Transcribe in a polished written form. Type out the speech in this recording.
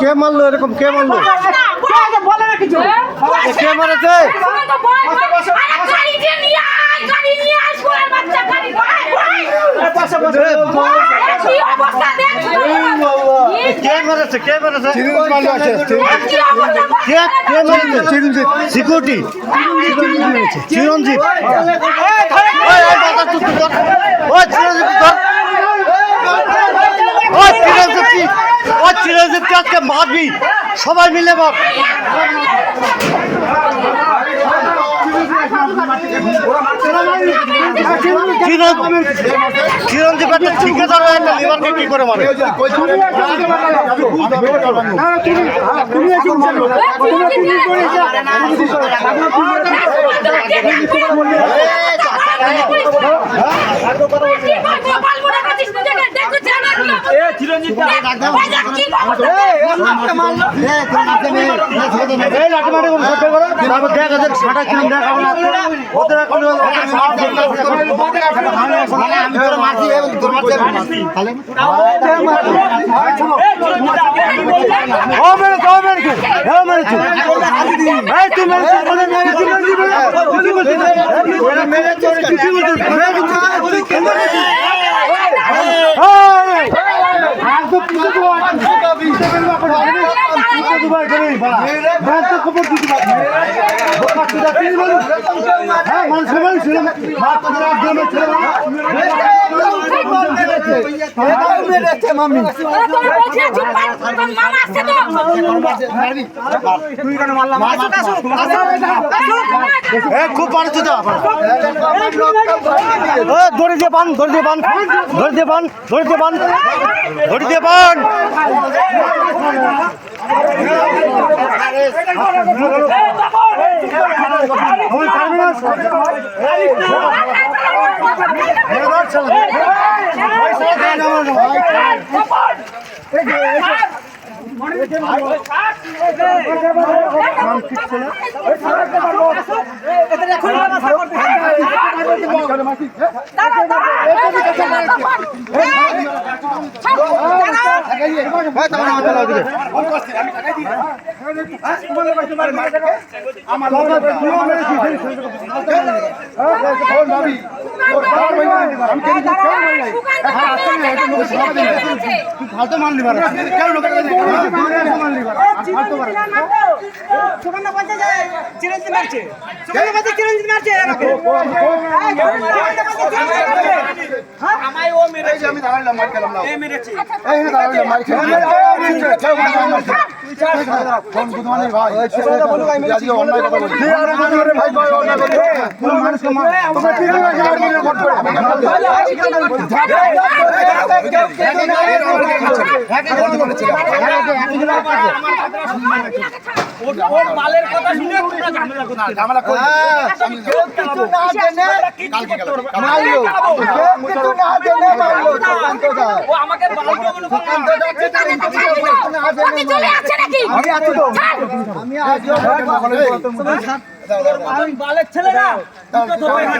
কে মারলো এরকম? কে মারলো? কে মারেছে? কে মেরেছে? কে মেরেছে? সিকিউরিটি চিরঞ্জিত। চিরঞ্জিতকে আজকে মারবি, সবাই মিলে মার। চিরঞ্জিত একটা ঠিকাদার একটা লিভারকে কি করে মারে? খুব পারছো দড়ি দিয়ে বান, দড়ি দিয়ে বান, দড়ি দিয়ে বান, দড়ি দিয়ে বান, দড়ি দিয়ে বান। বালের ছেলেরা